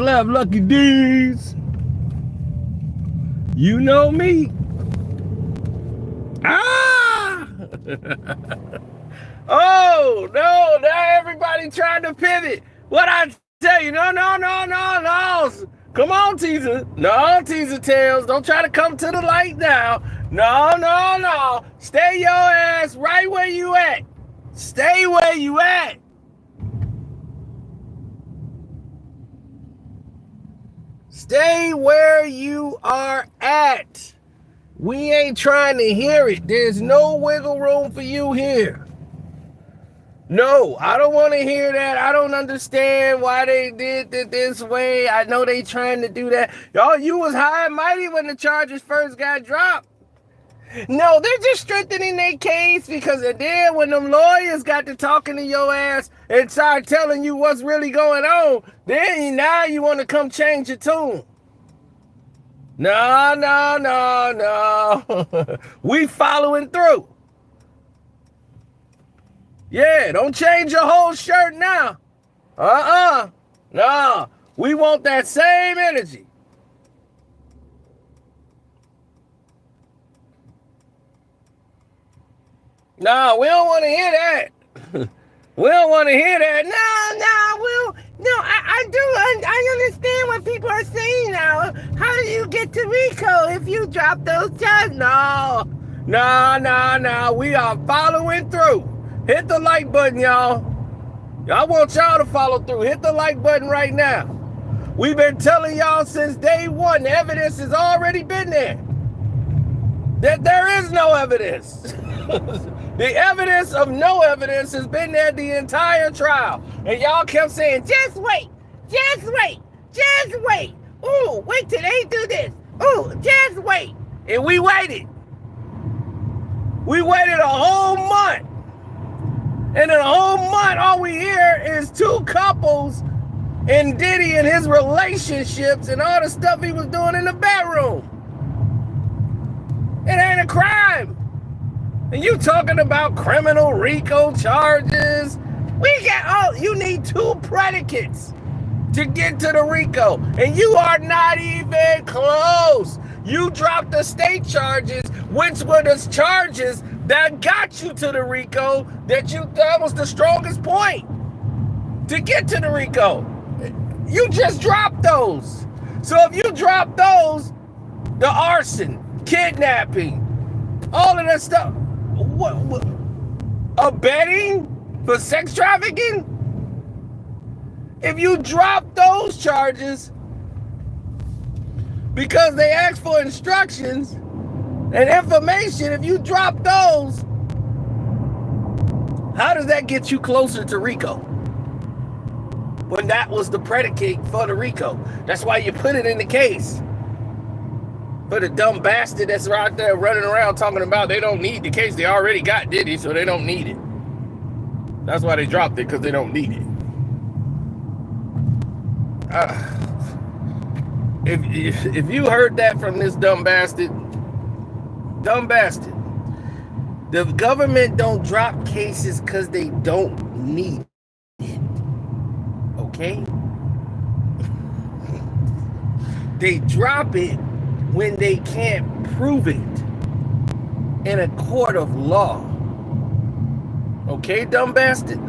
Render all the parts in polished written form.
left, Lucky D's. You know me. Ah! Oh, no, now everybody trying to pivot. What I tell you, no. Come on, teaser. No, teaser tails. Don't try to come to the light now. No. Stay your ass right where you at. Stay where you at. Stay where you are at. We ain't trying to hear it. There's no wiggle room for you here. No, I don't want to hear that. I don't understand why they did it this way. I know they trying to do that. Y'all, you was high and mighty when the charges first got dropped. No, they're just strengthening their case because then when them lawyers got to talking to your ass and start telling you what's really going on, then now you want to come change your tune. No. We following through. Yeah, don't change your whole shirt now. No, we want that same energy. No, we don't want to hear that. We don't want to hear that. I understand what people are saying now. How do you get to RICO if you drop those charges? No. We are following through. Hit the like button, y'all. I want y'all to follow through. Hit the like button right now. We've been telling y'all since day one, the evidence has already been there. That there is no evidence. The evidence of no evidence has been there the entire trial. And y'all kept saying, just wait. Ooh, wait till they do this. Ooh, just wait. And we waited. We waited a whole month. And in a whole month, all we hear is two couples and Diddy and his relationships and all the stuff he was doing in the bedroom. It ain't a crime. And you talking about criminal RICO charges. You need two predicates to get to the RICO. And you are not even close. You dropped the state charges, which were the charges that got you to the RICO, that was the strongest point to get to the RICO. You just dropped those. So if you drop those, the arson, kidnapping, all of that stuff, what abetting for sex trafficking? If you drop those charges because they asked for instructions and information, if you drop those, how does that get you closer to RICO? When that was the predicate for the RICO. That's why you put it in the case. For the dumb bastard that's out there running around talking about they don't need the case. They already got Diddy, so they don't need it. That's why they dropped it, because they don't need it. If you heard that from this dumb bastard, the government don't drop cases because they don't need it. Okay? They drop it when they can't prove it in a court of law. Okay, dumb bastard?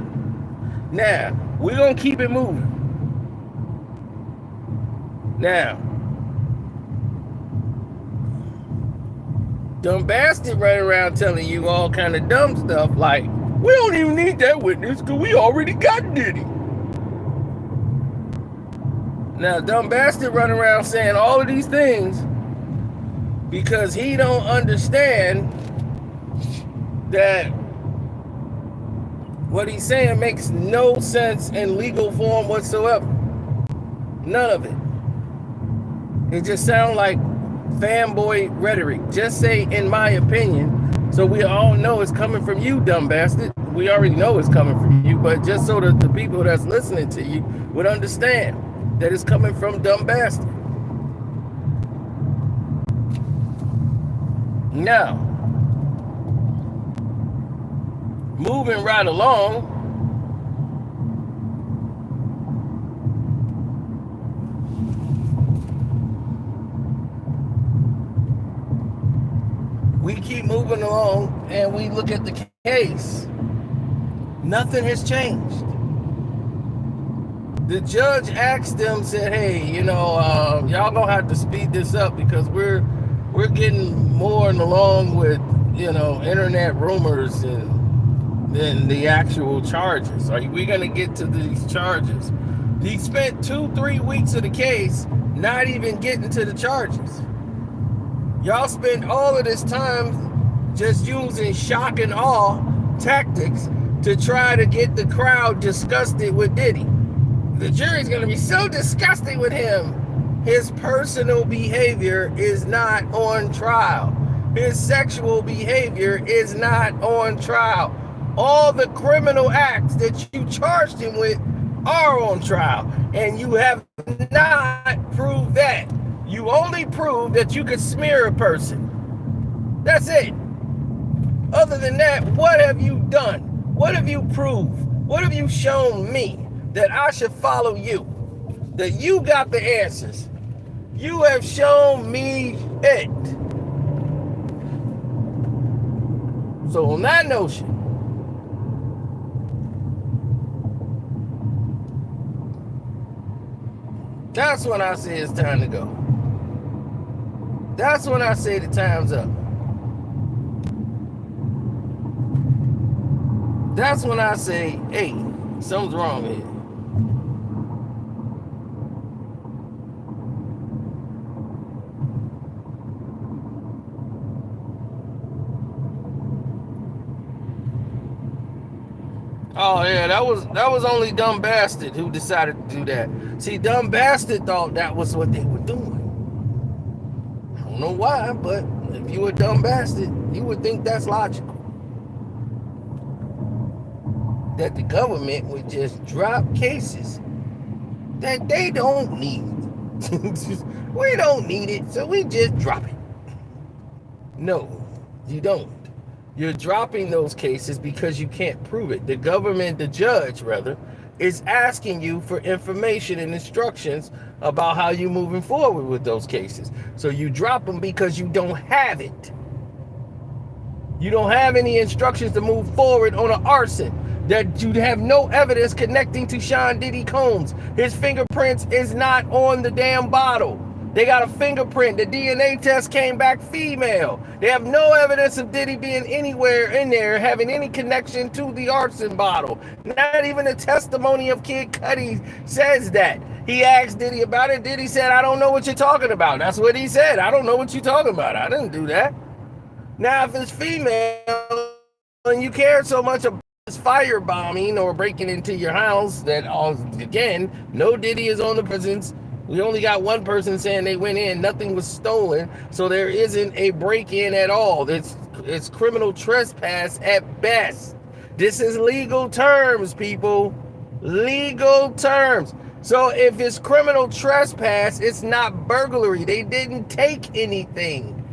Now, we're going to keep it moving. Now, dumb bastard running around telling you all kind of dumb stuff like, we don't even need that witness because we already got Diddy. Now, dumb bastard running around saying all of these things because he don't understand that what he's saying makes no sense in legal form whatsoever. None of it. It just sounds like fanboy rhetoric. Just say, in my opinion, so we all know it's coming from you, dumb bastard. We already know it's coming from you, but just so that the people that's listening to you would understand that it's coming from dumb bastard. Now, moving right along, keep moving along and we look at the case. Nothing has changed. The judge asked them, said, "Hey, y'all gonna have to speed this up because we're getting more along with internet rumors than the actual charges. Are we gonna get to these charges?" He spent 2-3 weeks of the case not even getting to the charges. Y'all spent all of this time just using shock and awe tactics to try to get the crowd disgusted with Diddy. The jury's going to be so disgusted with him. His personal behavior is not on trial. His sexual behavior is not on trial. All the criminal acts that you charged him with are on trial, and you have not proved that. You only proved that you could smear a person. That's it. Other than that, what have you done? What have you proved? What have you shown me that I should follow you? That you got the answers. You have shown me it. So on that notion, that's when I say it's time to go. That's when I say the time's up. That's when I say, hey, something's wrong here. Oh yeah, that was only Dumb Bastard who decided to do that. See, Dumb Bastard thought that was what they were doing. I don't know why, but if you were Dumb Bastard, you would think that's logical. That the government would just drop cases that they don't need. We don't need it, so we just drop it. No, you don't. You're dropping those cases because you can't prove it. The government, the judge rather, is asking you for information and instructions about how you're moving forward with those cases. So you drop them because you don't have it. You don't have any instructions to move forward on an arson. That you have no evidence connecting to Sean Diddy Combs. His fingerprints is not on the damn bottle. They got a fingerprint. The DNA test came back female. They have no evidence of Diddy being anywhere in there having any connection to the arson bottle. Not even the testimony of Kid Cudi says that. He asked Diddy about it. Diddy said, "I don't know what you're talking about." That's what he said. "I don't know what you're talking about. I didn't do that." Now, if it's female and you care so much about firebombing or breaking into your house, that again, no Diddy is on the presence. We only got one person saying they went in, nothing was stolen, so there isn't a break-in at all. It's criminal trespass at best. This is legal terms, people. Legal terms. So if it's criminal trespass, it's not burglary. They didn't take anything.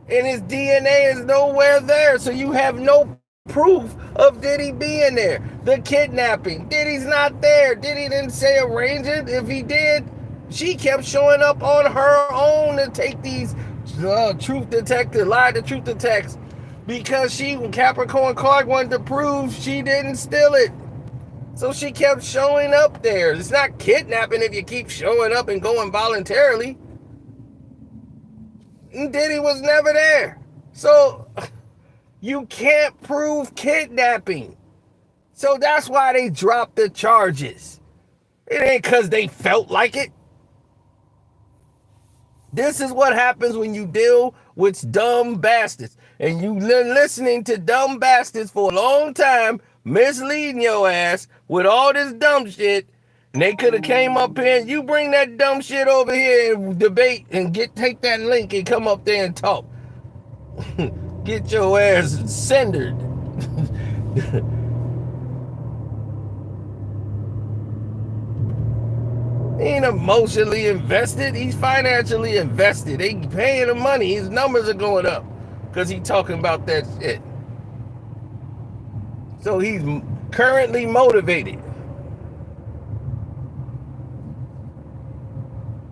And his DNA is nowhere there, so you have no proof of Diddy being there. The kidnapping, Diddy's not there. Diddy didn't say arrange it. If he did, she kept showing up on her own to take these truth detector, lie to truth detects, because Capricorn Clark wanted to prove she didn't steal it. So she kept showing up there. It's not kidnapping if you keep showing up and going voluntarily. And Diddy was never there. So you can't prove kidnapping. So that's why they dropped the charges. It ain't because they felt like it. This is what happens when you deal with dumb bastards. And you've been listening to dumb bastards for a long time, misleading your ass with all this dumb shit. And they could have came up here and you bring that dumb shit over here and debate and take that link and come up there and talk. Get your ass censored. He ain't emotionally invested. He's financially invested. They paying him money. His numbers are going up because he's talking about that shit. So he's currently motivated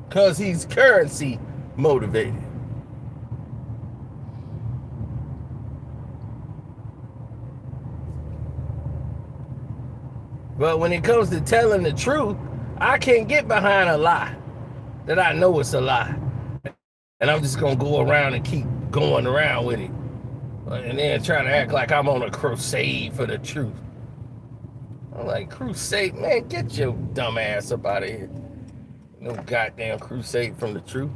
because he's currency motivated. But when it comes to telling the truth, I can't get behind a lie that I know it's a lie. And I'm just going to go around and keep going around with it. And then try to act like I'm on a crusade for the truth. I'm like, crusade? Man, get your dumb ass up out of here. No goddamn crusade from the truth.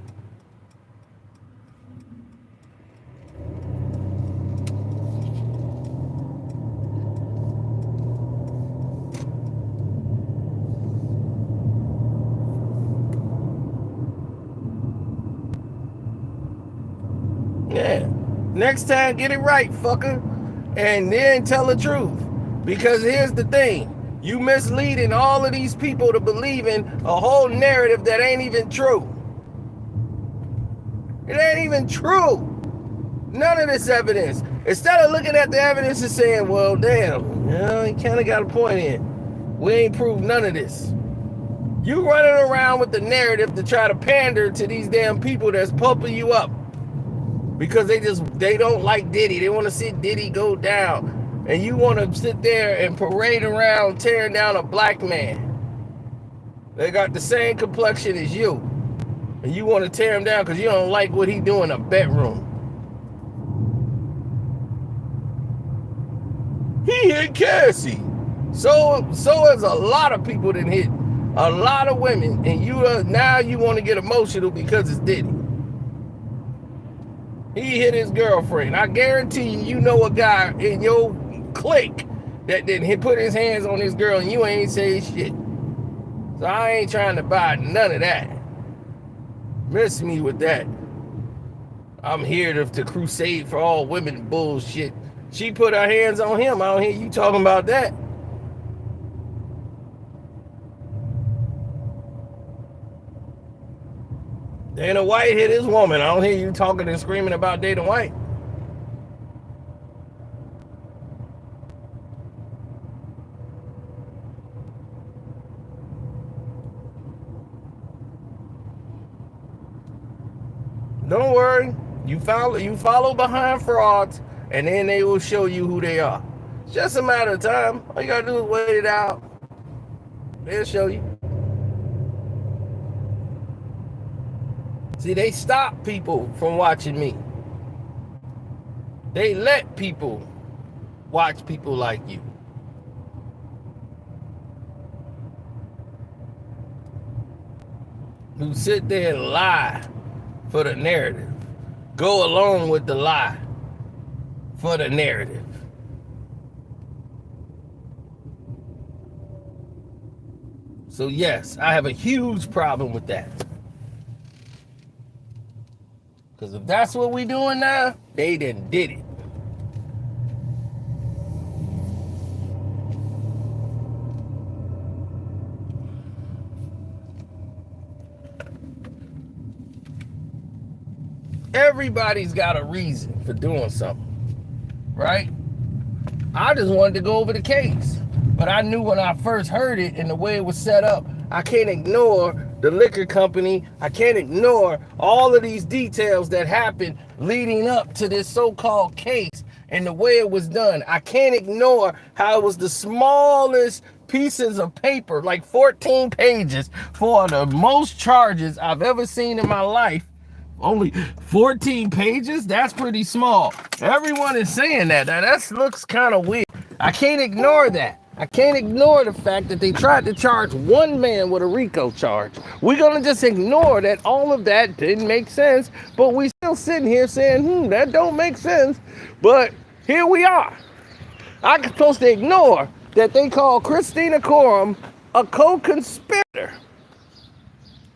Yeah. Next time, get it right, fucker. And then tell the truth. Because here's the thing. You misleading all of these people to believe in a whole narrative that ain't even true. It ain't even true. None of this evidence. Instead of looking at the evidence and saying, well, damn, he kind of got a point here. We ain't proved none of this. You running around with the narrative to try to pander to these damn people that's pumping you up. Because they don't like Diddy. They want to see Diddy go down. And you want to sit there and parade around tearing down a black man. They got the same complexion as you. And you want to tear him down because you don't like what he do in a bedroom. He hit Cassie. So is a lot of people that hit a lot of women. And now you want to get emotional because it's Diddy. He hit his girlfriend. I guarantee you know a guy in your clique that didn't put his hands on his girl and you ain't say shit. So I ain't trying to buy none of that. Miss me with that. I'm here to crusade for all women bullshit. She put her hands on him. I don't hear you talking about that. Dana White hit his woman. I don't hear you talking and screaming about Dana White. Don't worry. You follow behind frauds, and then they will show you who they are. It's just a matter of time. All you gotta do is wait it out. They'll show you. See, they stop people from watching me. They let people watch people like you. Who sit there and lie for the narrative. Go along with the lie for the narrative. So yes, I have a huge problem with that. Because if that's what we doing now, they done did it. Everybody's got a reason for doing something, right? I just wanted to go over the case. But I knew when I first heard it and the way it was set up, I can't ignore the liquor company. I can't ignore all of these details that happened leading up to this so-called case and the way it was done. I can't ignore how it was the smallest pieces of paper, like 14 pages for the most charges I've ever seen in my life. Only 14 pages? That's pretty small. Everyone is saying that. Now that looks kind of weird. I can't ignore that. I can't ignore the fact that they tried to charge one man with a RICO charge. We're going to just ignore that all of that didn't make sense, but we still sitting here saying, that don't make sense. But here we are. I'm supposed to ignore that they call Christina Coram a co-conspirator.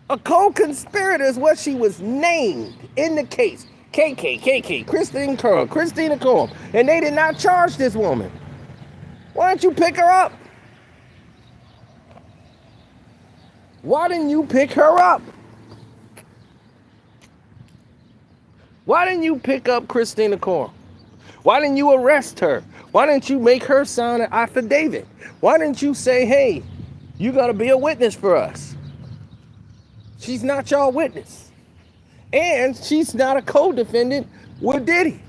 A co-conspirator is what she was named in the case. KK, Christina Coram. And they did not charge this woman. Why don't you pick her up? Why didn't you pick her up? Why didn't you pick up Christina Coram? Why didn't you arrest her? Why didn't you make her sign an affidavit? Why didn't you say, hey, you got to be a witness for us? She's not your witness. And she's not a co-defendant with Diddy.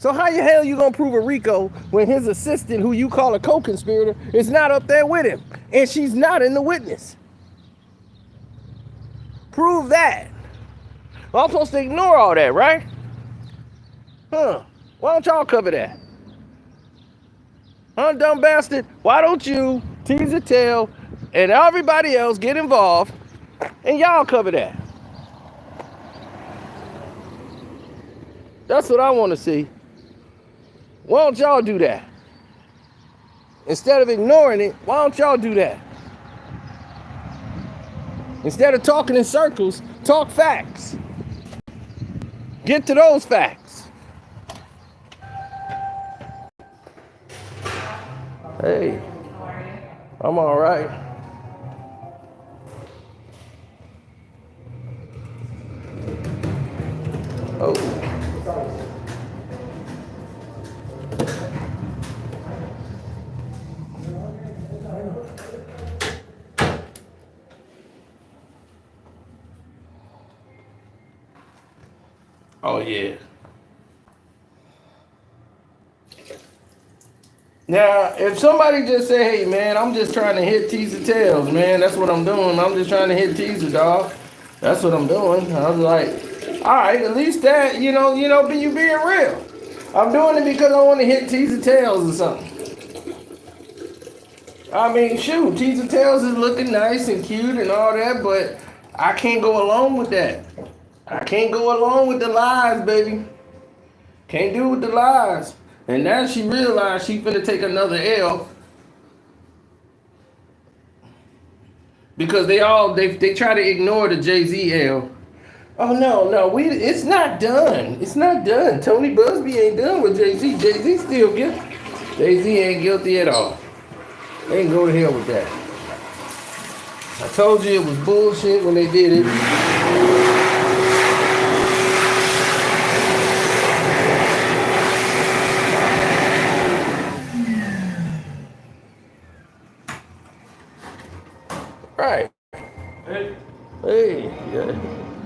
So how the hell you gonna prove a RICO when his assistant, who you call a co-conspirator, is not up there with him, and she's not in the witness? Prove that. Well, I'm supposed to ignore all that, right? Huh? Why don't y'all cover that? Huh, dumb bastard? Why don't you tease the tail and everybody else get involved and y'all cover that? That's what I want to see. Why don't y'all do that? Instead of ignoring it, why don't y'all do that? Instead of talking in circles, talk facts. Get to those facts. Hey, I'm all right. Oh. Oh, yeah. Now, if somebody just say, hey, man, I'm just trying to hit teaser tails, man. That's what I'm doing. I'm just trying to hit teaser, dog. That's what I'm doing. I was like, all right, at least that, you being real. I'm doing it because I want to hit teaser tails or something. I mean, shoot, teaser tails is looking nice and cute and all that, but I can't go along with that. I can't go along with the lies, baby. Can't do with the lies. And now she realized she finna take another L. Because they try to ignore the Jay-Z L. Oh no, it's not done. It's not done. Tony Busby ain't done with Jay-Z. Jay-Z still guilty. Jay-Z ain't guilty at all. They can go to hell with that. I told you it was bullshit when they did it. Right. Hey, yeah.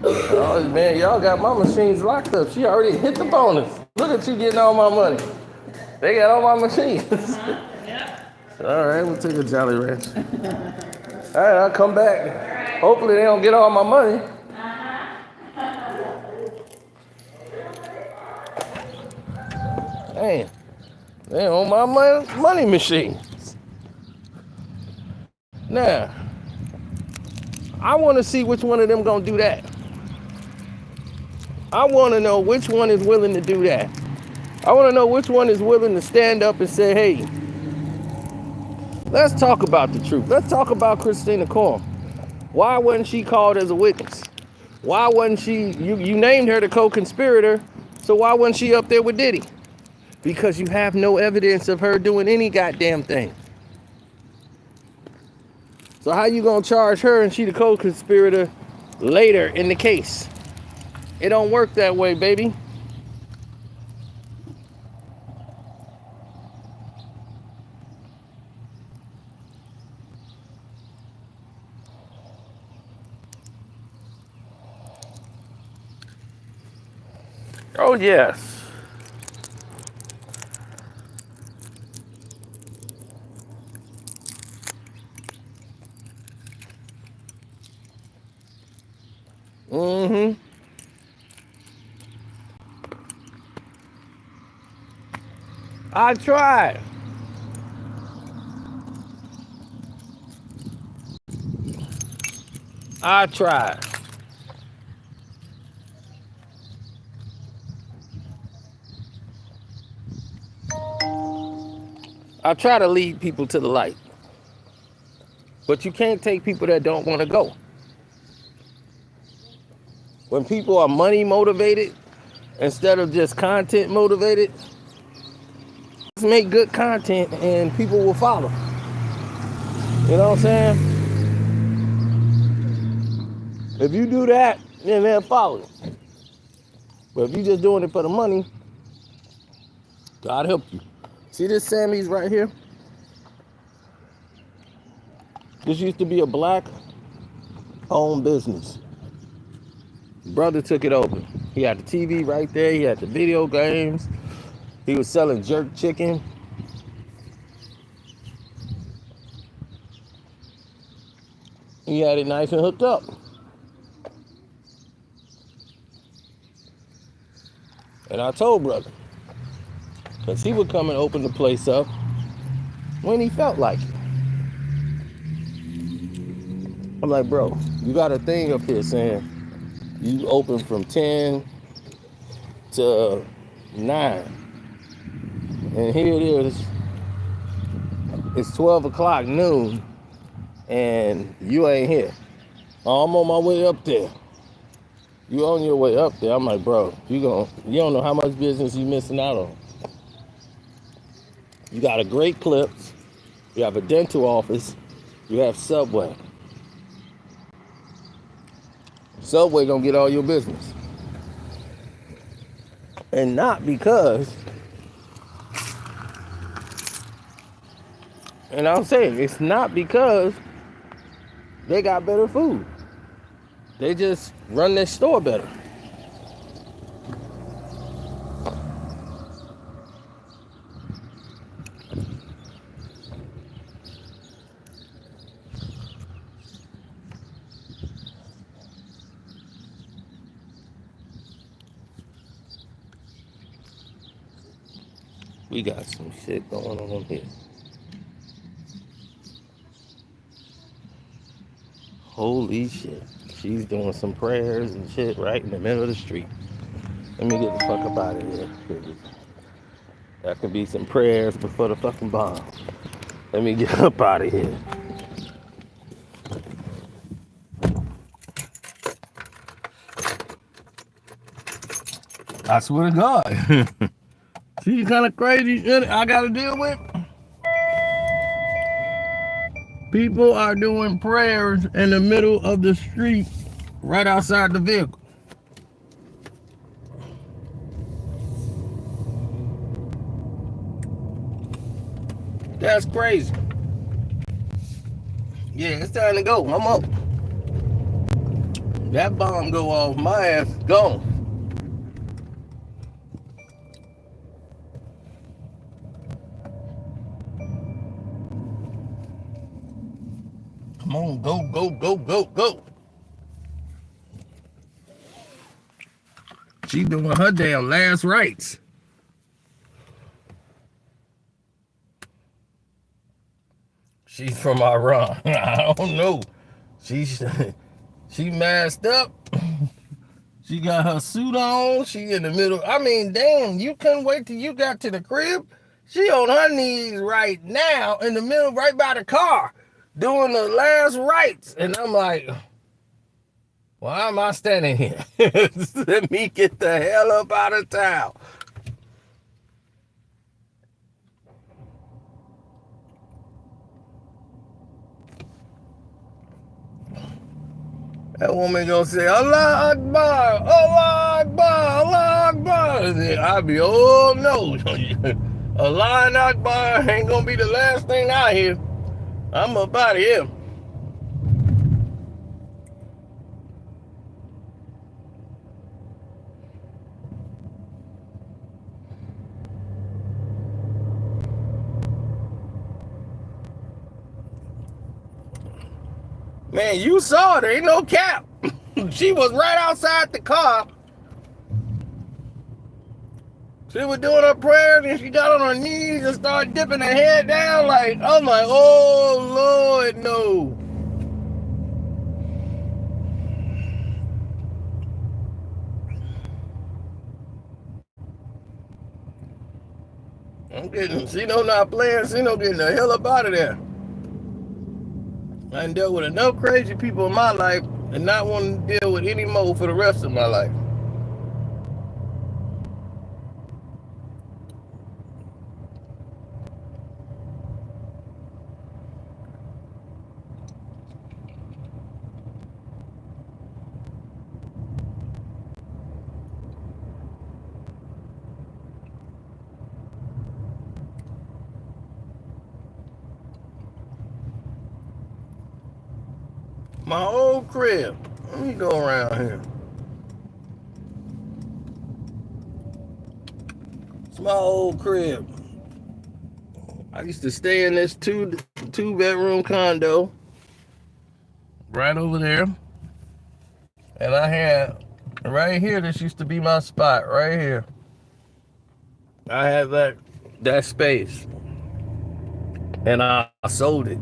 Oh, man, y'all got my machines locked up. She already hit the bonus. Look at you getting all my money. They got all my machines. Yeah. All right, we'll take a Jolly Rancher. All right, I'll come back. Right. Hopefully they don't get all my money. Damn. They own my money machines. Now, I want to see which one of them gonna do that. I want to know which one is willing to do that. I want to know which one is willing to stand up and say, hey, let's talk about the truth. Let's talk about Christina Combs. Why wasn't she called as a witness? Why wasn't she, you named her the co-conspirator, so why wasn't she up there with Diddy? Because you have no evidence of her doing any goddamn thing. So how you gonna charge her and she the co-conspirator later in the case? It don't work that way, baby. Oh, yes. Mm-hmm. I tried. I try to lead people to the light. But you can't take people that don't want to go. When people are money motivated instead of just content motivated, let's make good content and people will follow. You know what I'm saying? If you do that, then they'll follow. But if you're just doing it for the money, God help you. See this Sammy's right here? This used to be a black-owned business. Brother took it over. He had the TV right there. He had the video games. He was selling jerk chicken. He had it nice and hooked up. And I told brother, because he would come and open the place up when he felt like it. I'm like, bro, you got a thing up here saying you open from 10 to 9. And here it is. It's 12 o'clock noon and you ain't here. Oh, I'm on my way up there. You on your way up there. I'm like, bro, you don't know how much business you missing out on. You got a great Clips. You have a dental office. You have Subway. Subway gonna get all your business. And not because, and I'm saying, it's not because they got better food. They just run their store better. We got some shit going on here. Holy shit. She's doing some prayers and shit right in the middle of the street. Let me get the fuck up out of here. That could be some prayers before the fucking bomb. Let me get up out of here. I swear to God. She's kind of crazy shit I gotta deal with. People are doing prayers in the middle of the street right outside the vehicle. That's crazy. Yeah, it's time to go. I'm up. That bomb go off, my ass is gone. Come on, go, go, go, go, go. She doing her damn last rites. She's from Iran. I don't know. She masked up. She got her suit on. She in the middle. I mean, damn, you couldn't wait till you got to the crib. She on her knees right now in the middle, right by the car, doing the last rites. And I'm like, why am I standing here? Let me get the hell up out of town. That woman gonna say, Allah Akbar, Allah Akbar, Allah Akbar. I'll be, oh no. Allah Akbar ain't gonna be the last thing I hear. I'm up out of here. Man, you saw it. There ain't no cap. She was right outside the car. She was doing her prayers and she got on her knees and started dipping her head down like, I'm like, oh Lord, no. I'm getting, Sino not playing, Sino getting the hell up out of there. I done dealt with enough crazy people in my life and not want to deal with any more for the rest of my life. My old crib. Let me go around here. It's my old crib. I used to stay in this two-bedroom condo right over there. And I had, right here, this used to be my spot, right here. I had that space. And I sold it.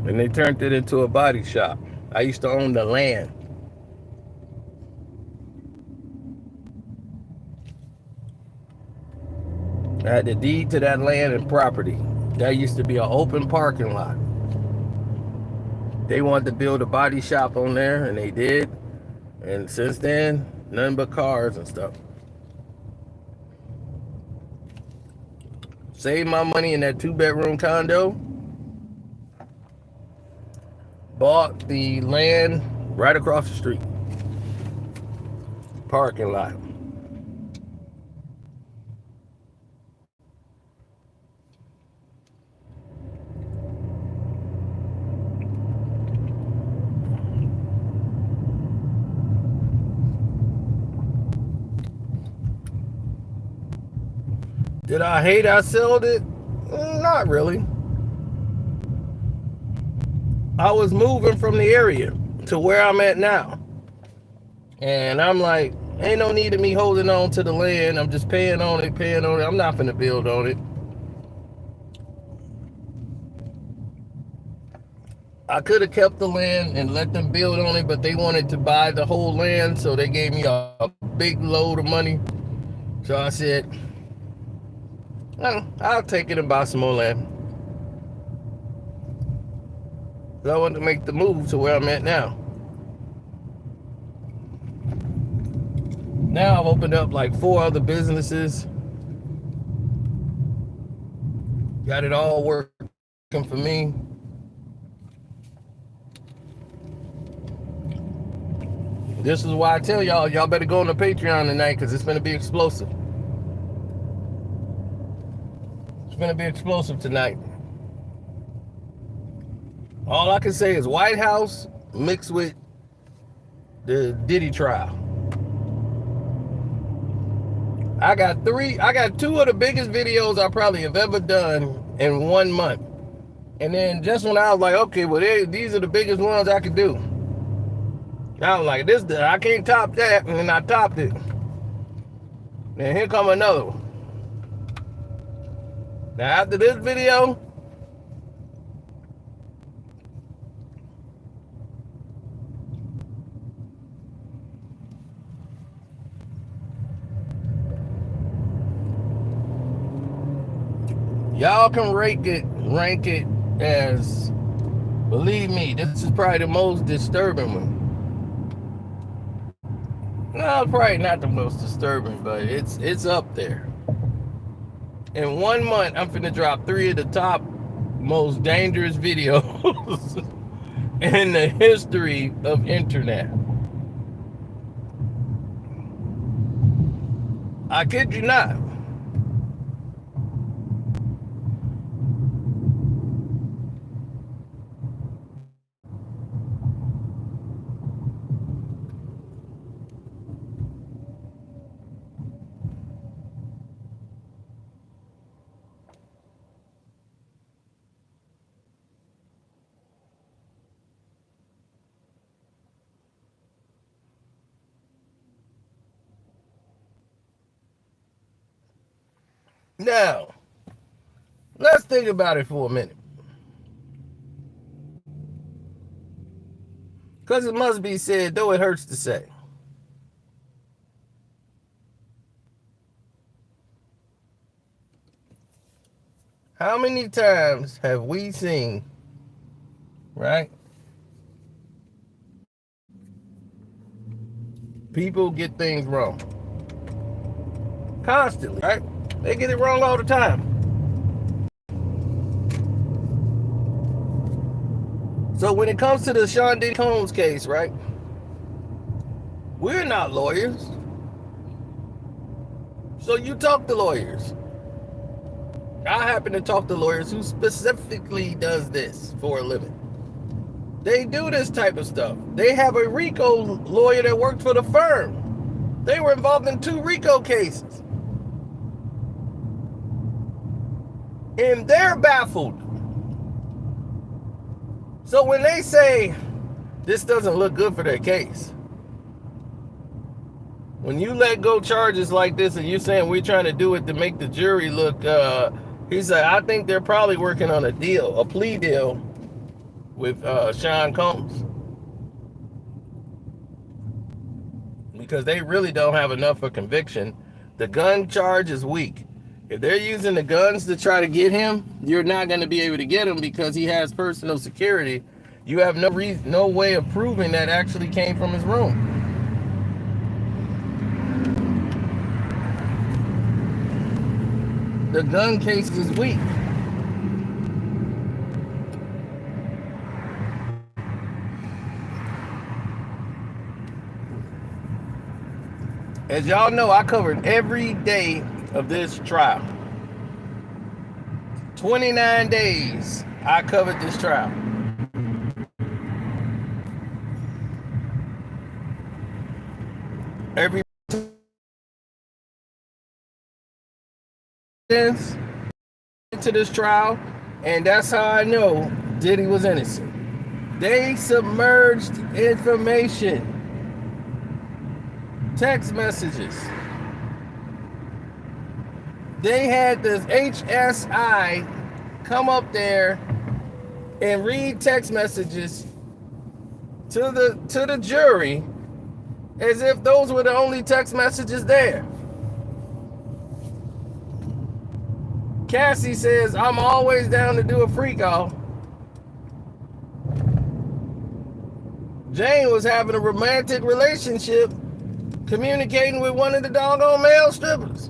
And they turned it into a body shop. I used to own the land. I had the deed to that land and property. That used to be an open parking lot. They wanted to build a body shop on there, and they did. And since then, nothing but cars and stuff. Saved my money in that two-bedroom condo. Bought the land right across the street. Parking lot. Did I hate I sold it? Not really. I was moving from the area to where I'm at now. And I'm like, ain't no need of me holding on to the land. I'm just paying on it. I'm not finna build on it. I could have kept the land and let them build on it, but they wanted to buy the whole land, so they gave me a big load of money. So I said, I'll take it and buy some more land. So I wanted to make the move to where I'm at now. Now I've opened up like 4 other businesses. Got it all working for me. This is why I tell y'all better go on the Patreon tonight, because it's going to be explosive. It's going to be explosive tonight. All I can say is White House mixed with the Diddy trial. I got 2 of the biggest videos I probably have ever done in 1 month. And then just when I was like, okay, well, these are the biggest ones I could do. I was like, I can't top that, and then I topped it. Then here come another one. Now after this video, y'all can rank it as, believe me, this is probably the most disturbing one. No, probably not the most disturbing, but it's up there. In 1 month, I'm finna drop 3 of the top most dangerous videos in the history of internet. I kid you not. Now, let's think about it for a minute. Because it must be said, though it hurts to say. How many times have we seen, right, people get things wrong? Constantly, right? They get it wrong all the time. So when it comes to the Diddy Combs case, right? We're not lawyers. So you talk to lawyers. I happen to talk to lawyers who specifically does this for a living. They do this type of stuff. They have a RICO lawyer that works for the firm They were involved in 2 RICO cases. And they're baffled. So when they say this doesn't look good for their case, when you let go charges like this and you're saying we're trying to do it to make the jury look, he said, I think they're probably working on a deal, a plea deal with Sean Combs. Because they really don't have enough for conviction. The gun charge is weak. If they're using the guns to try to get him, you're not going to be able to get him because he has personal security. You have no way of proving that actually came from his room. The gun case is weak. As y'all know, I covered every day of this trial. 29 days I covered this trial. Every into this trial, and that's how I know Diddy was innocent. They submerged information. Text messages. They had the HSI come up there and read text messages to the jury as if those were the only text messages there. Cassie says, I'm always down to do a freak off. Jane was having a romantic relationship communicating with one of the doggone male strippers.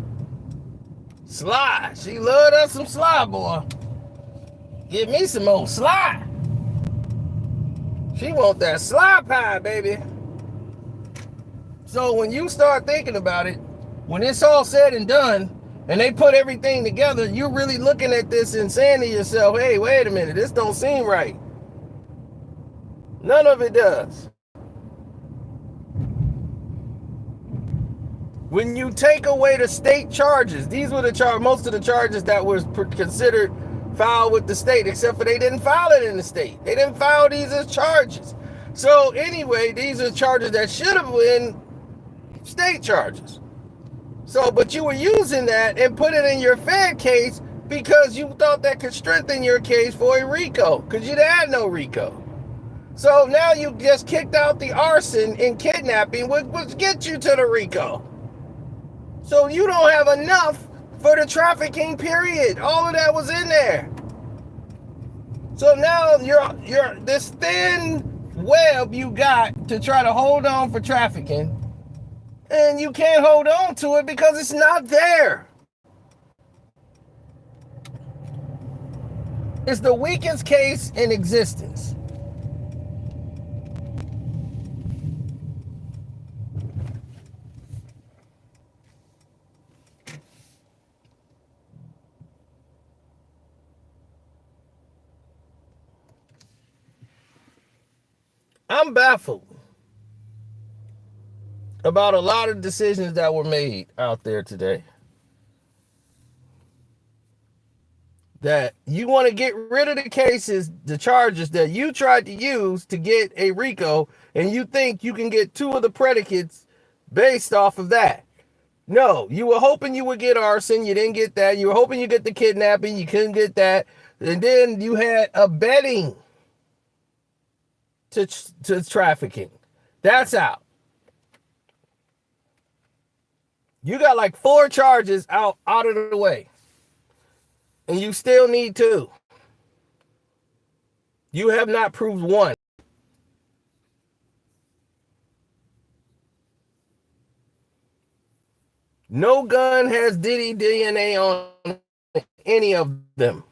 Sly. She loved us some Sly, boy. Give me some old Sly. She want that Sly pie, baby. So when you start thinking about it, when it's all said and done, and they put everything together, you're really looking at this and saying to yourself, hey, wait a minute, this don't seem right. None of it does. When you take away the state charges, these were the most of the charges that was considered filed with the state, except for they didn't file it in the state. They didn't file these as charges. So anyway, these are charges that should have been state charges. So, but you were using that and put it in your Fed case because you thought that could strengthen your case for a RICO, because you had no RICO. So now you just kicked out the arson and kidnapping, which gets you to the RICO. So you don't have enough for the trafficking period. All of that was in there. So now you're this thin web you got to try to hold on for trafficking, and you can't hold on to it because it's not there. It's the weakest case in existence. I'm baffled about a lot of decisions that were made out there today. That you want to get rid of the cases, the charges that you tried to use to get a RICO, and you think you can get 2 of the predicates based off of that. No, you were hoping you would get arson, you didn't get that. You were hoping you get the kidnapping, you couldn't get that. And then you had abetting to trafficking. That's out. You got like 4 charges out of the way. And you still need 2. You have not proved 1. No gun has Diddy DNA on any of them.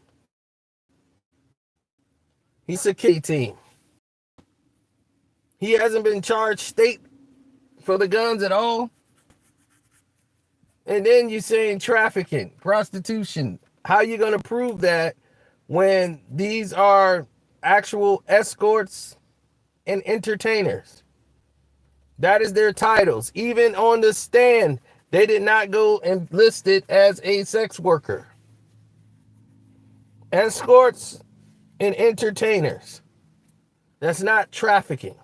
He's a key team. He hasn't been charged state for the guns at all. And then you're saying trafficking, prostitution. How are you going to prove that when these are actual escorts and entertainers? That is their titles. Even on the stand, they did not go and list it as a sex worker. Escorts and entertainers. That's not trafficking.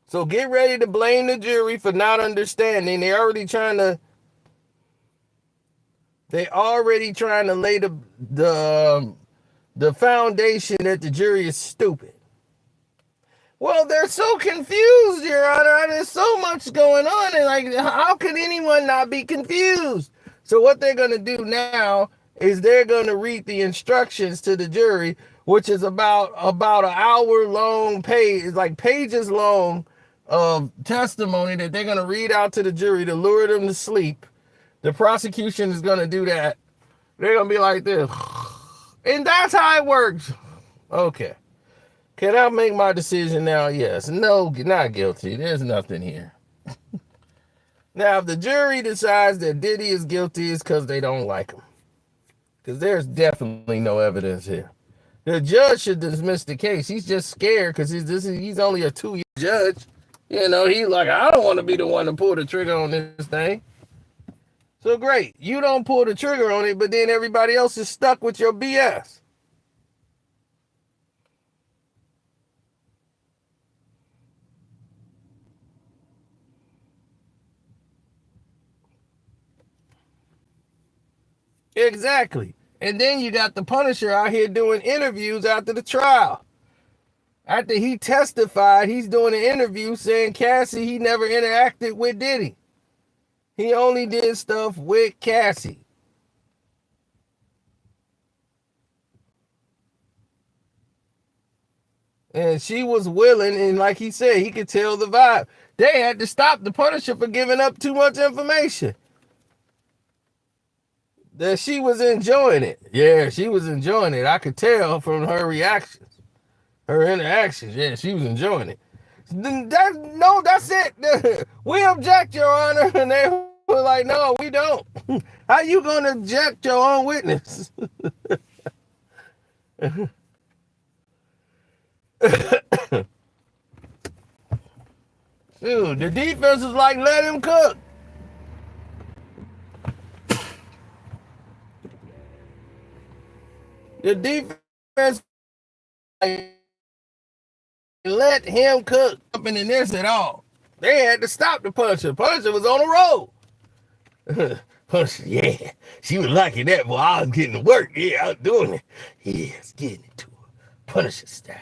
So get ready to blame the jury for not understanding. They already trying to lay the foundation that the jury is stupid. Well, they're so confused, Your Honor. There's so much going on, and like, how could anyone not be confused? So what they're going to do now is they're going to read the instructions to the jury, which is about an hour long page, like pages long of testimony that they're going to read out to the jury to lure them to sleep. The prosecution is going to do that. They're going to be like this. And that's how it works. Okay. Can I make my decision now? Yes. No, not guilty. There's nothing here. Now, if the jury decides that Diddy is guilty, it's because they don't like him. Because there's definitely no evidence here. The judge should dismiss the case. He's just scared because he's only a 2-year judge. You know, he's like, I don't want to be the one to pull the trigger on this thing. So great. You don't pull the trigger on it, but then everybody else is stuck with your BS. Exactly. And then you got the Punisher out here doing interviews after the trial. After he testified, he's doing an interview saying Cassie, he never interacted with Diddy. He only did stuff with Cassie. And she was willing, and like he said, he could tell the vibe. They had to stop the Punisher for giving up too much information. That she was enjoying it. Yeah, she was enjoying it. I could tell from her reactions, her interactions. Yeah, she was enjoying it. That's it. We object, Your Honor. And they were like, no, we don't. How you going to object your own witness? Dude, the defense is like, let him cook. The defense, let him cook. Nothing in this at all. They had to stop the Punisher. Punisher was on the road. Punisher, yeah, she was liking that. Boy, I was getting to work. Yeah, I was doing it. Yeah, it's getting into a Punisher style.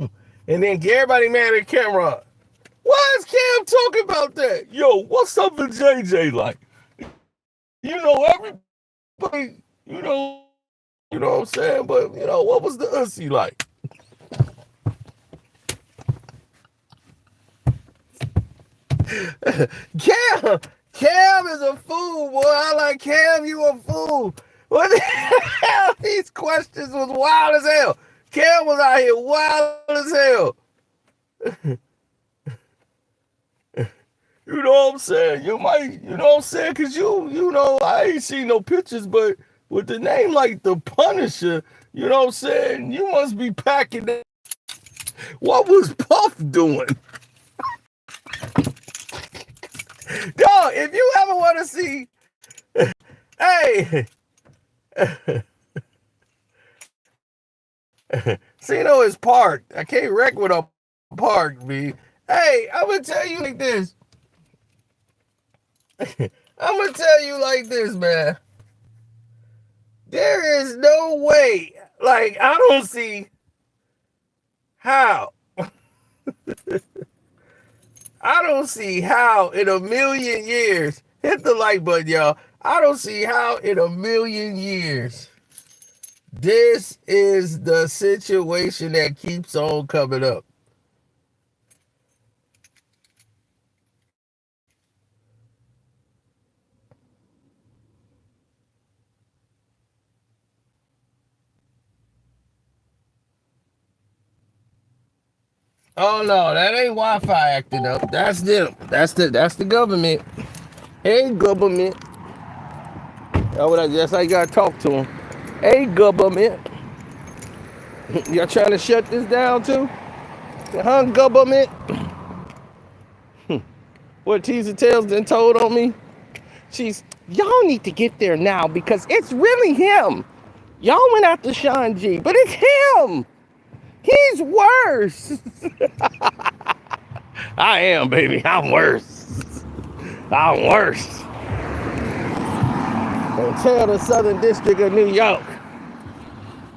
And then everybody mad at camera. Why is Cam talking about that? Yo, what's up with JJ like? You know, everybody, you know what I'm saying? But, you know, what was the ussy like? Cam is a fool, boy. I like Cam, you a fool. What the hell? These questions was wild as hell. Cam was out here wild as hell. You know what I'm saying? You might, you know what I'm saying? Because you know, I ain't seen no pictures, but with the name like the Punisher, you know what I'm saying? You must be packing that. What was Puff doing? Yo, if you ever want to see, hey, Sino is parked. I can't wreck with a park, B. Hey, I'm going to tell you like this. I'm going to tell you like this, man. There is no way. Like, I don't see how. I don't see how in a million years. Hit the like button, y'all. I don't see how in a million years this is the situation that keeps on coming up. Oh no, that ain't Wi-Fi acting up. That's them. That's the government. Hey government. That's how you gotta talk to them. Hey government. Y'all trying to shut this down too? Government. What Teaser Tails done told on me? Y'all need to get there now because it's really him. Y'all went after Sean G, but it's him. He's worse. I am, baby. I'm worse. I'm worse. And tell the Southern District of New York,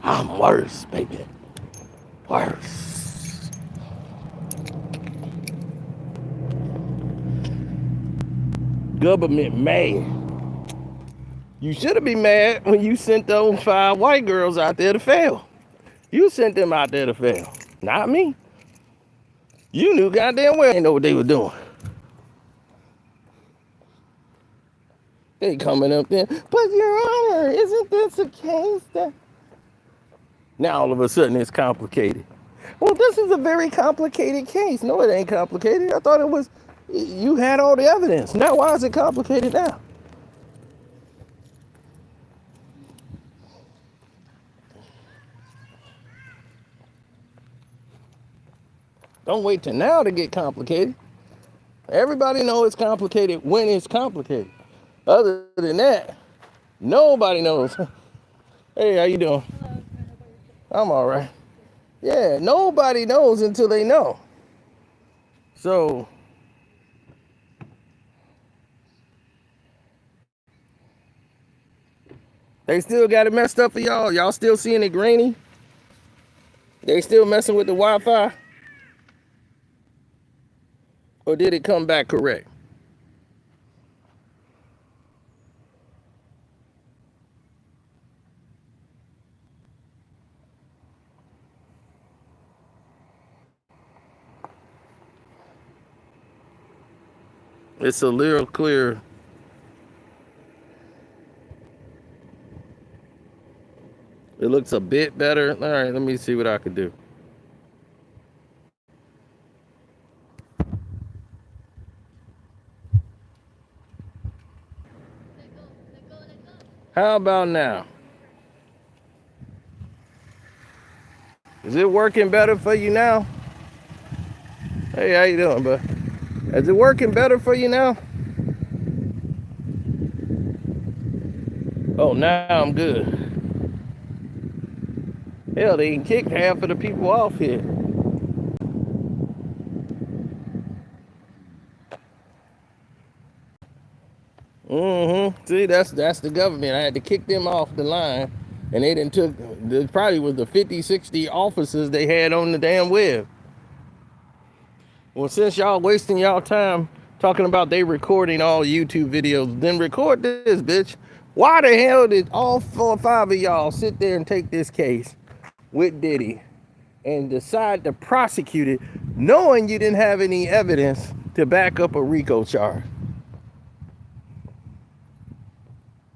I'm worse, baby. Worse. Government mad. You should have been mad when you sent those 5 white girls out there to fail. You sent them out there to fail, not me. You knew goddamn well ain't know what they were doing. They coming up there, but Your Honor, isn't this a case that... Now all of a sudden it's complicated. Well, this is a very complicated case. No, it ain't complicated. I thought it was, you had all the evidence. Now why is it complicated now? Don't wait till now to get complicated. Everybody knows it's complicated when it's complicated. Other than that, nobody knows. Hey, how you doing? Hello. I'm all right. Yeah, nobody knows until they know. So, they still got it messed up for y'all. Y'all still seeing it grainy? They still messing with the Wi-Fi? Or did it come back correct? It's a little clear. It looks a bit better. All right, let me see what I can do. How about now? Is it working better for you now? Hey, how you doing, bud? Is it working better for you now? Oh, now I'm good. Hell, they kicked half of the people off here. See, that's the government. I had to kick them off the line, and they didn't took. It probably was the 50, 60 officers they had on the damn web. Well, since y'all wasting y'all time talking about they recording all YouTube videos, then record this, bitch. Why the hell did all 4 or 5 of y'all sit there and take this case with Diddy and decide to prosecute it, knowing you didn't have any evidence to back up a RICO charge?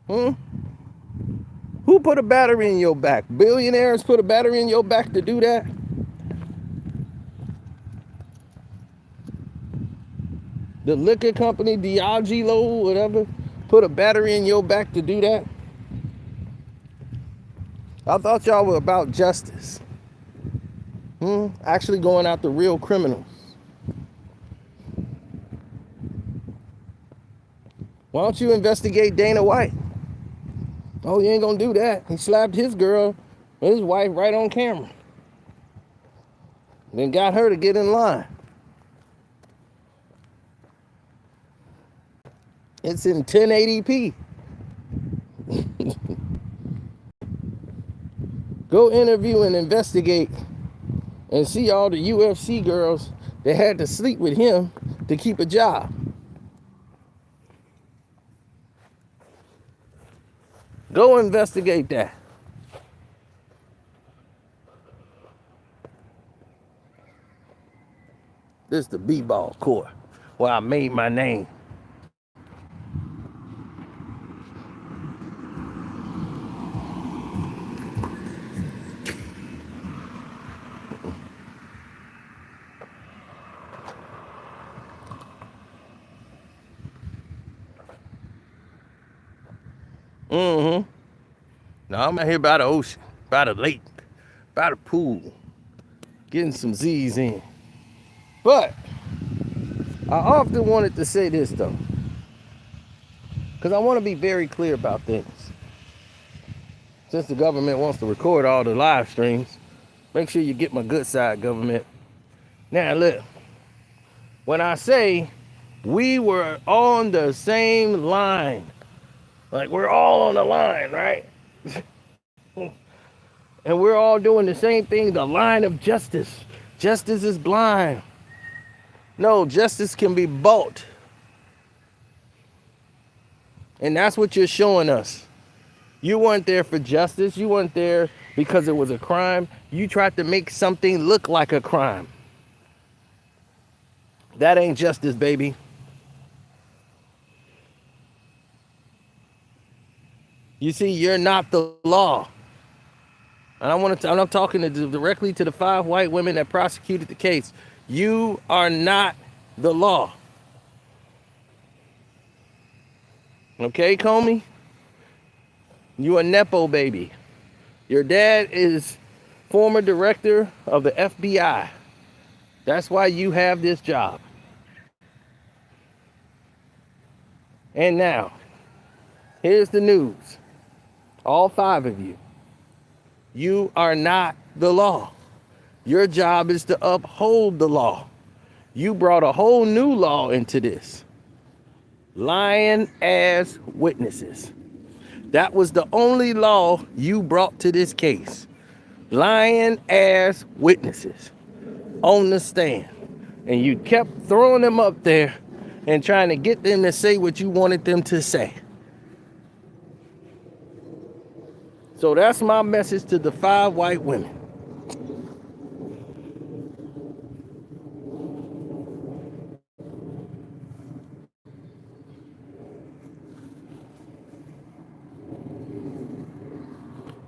Who put a battery in your back? Billionaires put a battery in your back to do that? The liquor company, Diageo, whatever, put a battery in your back to do that? I thought y'all were about justice. Actually going after real criminals. Why don't you investigate Dana White? Oh, you ain't gonna do that. He slapped his girl, his wife, right on camera. Then got her to get in line. It's in 1080p. Go interview and investigate and see all the UFC girls that had to sleep with him to keep a job. Go investigate that. This is the B-ball court where I made my name. Now I'm out here by the ocean, by the lake, by the pool, getting some Z's in. But I often wanted to say this though, because I want to be very clear about things. Since the government wants to record all the live streams, make sure you get my good side, government. Now look, when I say we were on the same line, like we're all on the line, right? And we're all doing the same thing, the line of justice. Justice is blind. No, justice can be bought. And that's what you're showing us. You weren't there for justice. You weren't there because it was a crime. You tried to make something look like a crime. That ain't justice, baby. You see, you're not the law. And I'm talking directly to the 5 white women that prosecuted the case. You are not the law. Okay, Comey? You a Nepo baby. Your dad is former director of the FBI. That's why you have this job. And now, here's the news. All 5 of you. You are not the law. Your job is to uphold the law. You brought a whole new law into this. Lying as witnesses. That was the only law you brought to this case. Lying as witnesses on the stand. And you kept throwing them up there and trying to get them to say what you wanted them to say. So that's my message to the 5 white women.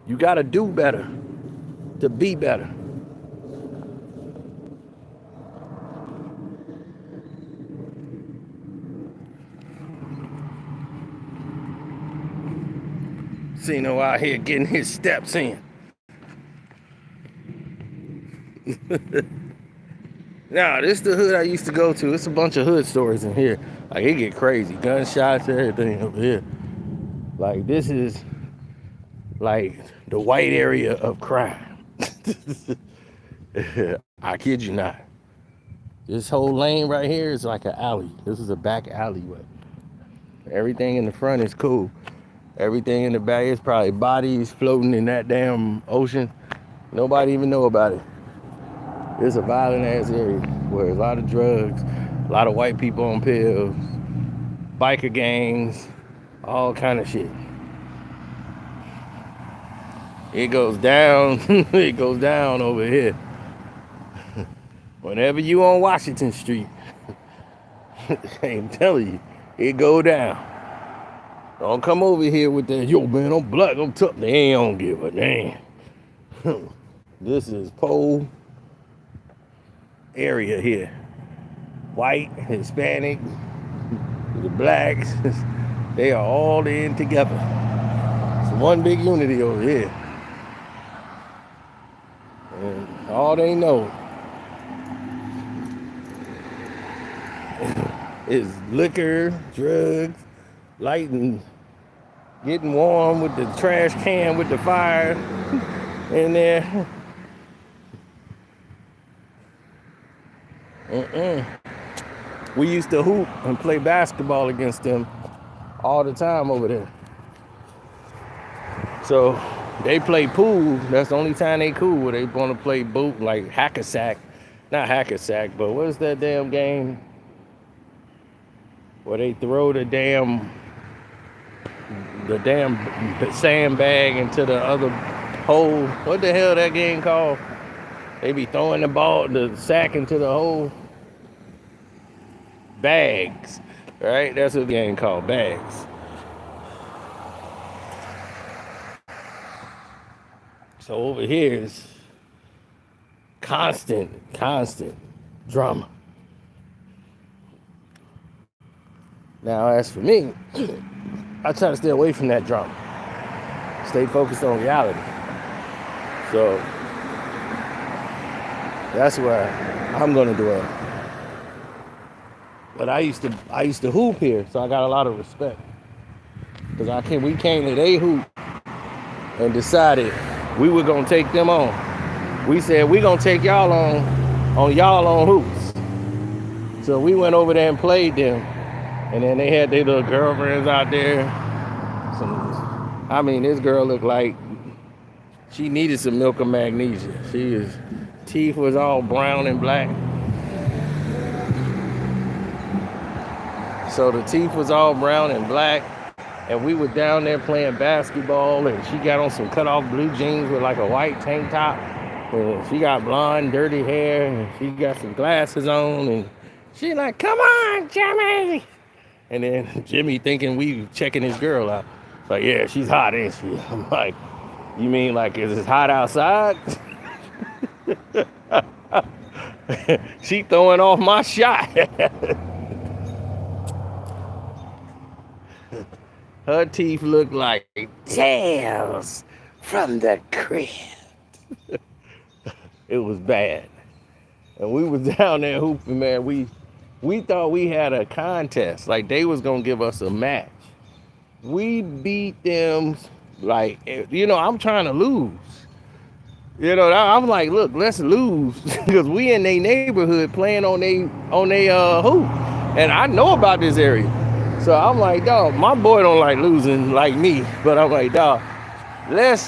You got to do better to be better. Cino out here getting his steps in. Now, this is the hood I used to go to. It's a bunch of hood stories in here. Like, it get crazy. Gunshots, everything over here. Like, this is, like, the white area of crime. I kid you not. This whole lane right here is like an alley. This is a back alleyway. Everything in the front is cool. Everything in the back is probably bodies floating in that damn ocean. Nobody even know about it. It's a violent ass area where there's a lot of drugs, a lot of white people on pills, biker gangs, all kind of shit. It goes down, it goes down over here. Whenever you on Washington Street, I'm telling you, it go down. Don't come over here with that, yo man, I'm black, I'm tough. They ain't don't give a damn. This is pole area here. White, Hispanic, the blacks, they are all in together. It's one big unity over here. And all they know is liquor, drugs, lighting, getting warm with the trash can with the fire in there. We used to hoop and play basketball against them all the time over there. So they play pool. That's the only time they cool where they want to play boot, like hack-a-sack. Not hack-a-sack, but what is that damn game where they throw the damn sandbag into the other hole? What the hell that game called? They be throwing the sack into the hole. Bags, right? That's what the game called, bags. So over here is constant drama. Now, as for me, I try to stay away from that drama. Stay focused on reality. So that's where I'm gonna dwell. But I used to hoop here, so I got a lot of respect. Because we came to they hoop and decided we were gonna take them on. We said we gonna take y'all on y'all on hoops. So we went over there and played them. And then they had their little girlfriends out there. This girl looked like she needed some milk of magnesia. Teeth was all brown and black. So the teeth was all brown and black. And we were down there playing basketball, and she got on some cut-off blue jeans with like a white tank top. And she got blonde, dirty hair, and she got some glasses on, and she like, come on, Jimmy. And then Jimmy thinking we checking his girl out. Like, yeah, she's hot, ain't she? I'm like, you mean like, is it hot outside? She throwing off my shot. Her teeth look like tails from the crypt. It was bad. And we was down there hooping, man. We thought we had a contest. Like they was gonna give us a match. We beat them like, I'm trying to lose. I'm like, look, let's lose. Because we in their neighborhood playing on they hoop. And I know about this area. So I'm like, dog, my boy don't like losing like me. But I'm like, dog, let's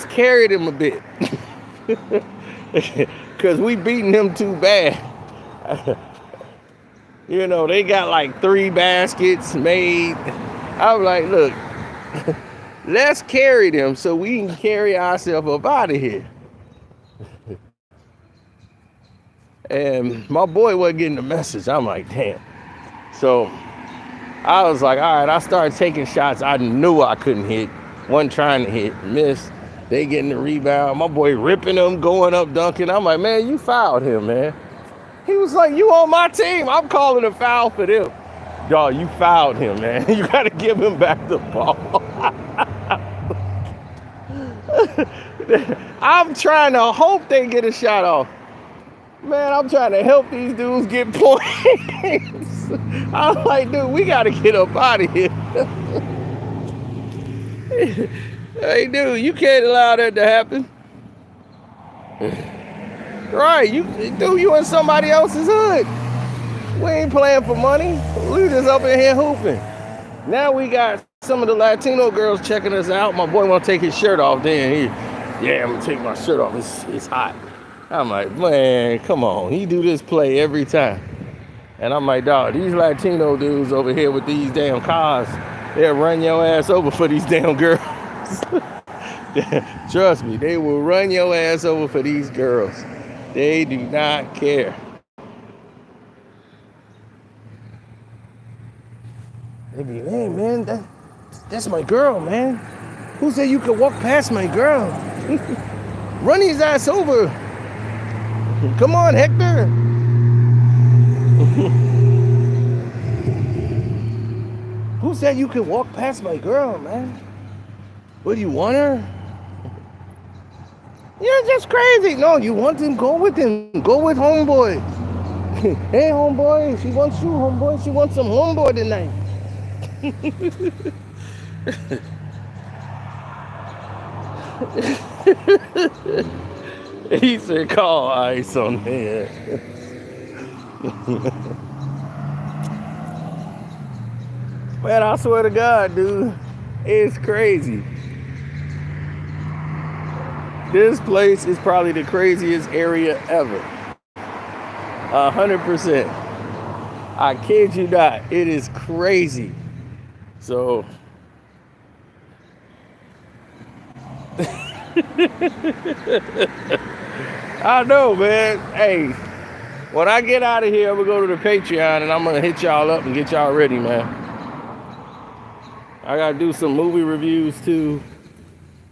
carry them a bit. Because we beating them too bad. They got like 3 baskets made. I'm like, look, let's carry them so we can carry ourselves up out of here. And my boy wasn't getting the message. I'm like, damn. So I was like, all right, I started taking shots I knew I couldn't hit. Wasn't trying to hit, missed. They getting the rebound. My boy ripping them, going up, dunking. I'm like, man, you fouled him, man. He was like, you on my team. I'm calling a foul for them. Dog, you fouled him, man. You got to give him back the ball. I'm trying to hope they get a shot off. Man, I'm trying to help these dudes get points. I'm like, dude, we got to get up out of here. Hey, dude, you can't allow that to happen. Right, you in somebody else's hood. We ain't playing for money. We just up in here hooping. Now we got some of the Latino girls checking us out. My boy want to take his shirt off. Then I'm gonna take my shirt off. It's hot. I'm like, man, come on. He do this play every time. And I'm like, dog, these Latino dudes over here with these damn cars, they'll run your ass over for these damn girls. Trust me, they will run your ass over for these girls. They do not care. They be, hey, man, that's my girl, man. Who said you could walk past my girl? Run his ass over. Come on, Hector. Who said you could walk past my girl, man? What, do you want her? You're just crazy. No, you want him, go with him. Go with homeboy. Hey, homeboy, she wants you, homeboy. She wants some homeboy tonight. He said, call ice on here. Man, I swear to God, dude, it's crazy. This place is probably the craziest area ever. 100%. I kid you not. It is crazy. So, I know, man. Hey, when I get out of here, I'm going to go to the Patreon and I'm going to hit y'all up and get y'all ready, man. I got to do some movie reviews, too.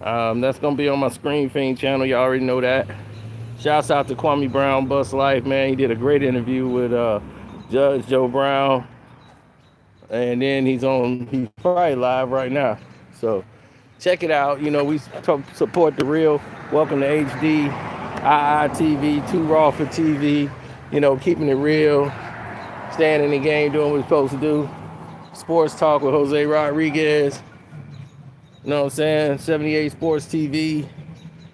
That's going to be on my Screen Fiend channel. You already know that. Shouts out to Kwame Brown, Bust Life, man. He did a great interview with Judge Joe Brown. And then he's probably live right now. So check it out. You know, we support the real. Welcome to HD, IITV, Too Raw for TV. You know, keeping it real. staying in the game, doing what we're supposed to do. Sports Talk with Jose Rodriguez. You know what I'm saying? 78 Sports TV,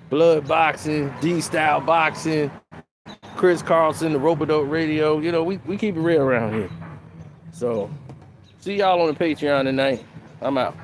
Blood Boxing, D-Style Boxing, Chris Carlson, the Rope-A-Dope Radio. You know, we keep it real around here. So, see y'all on the Patreon tonight. I'm out.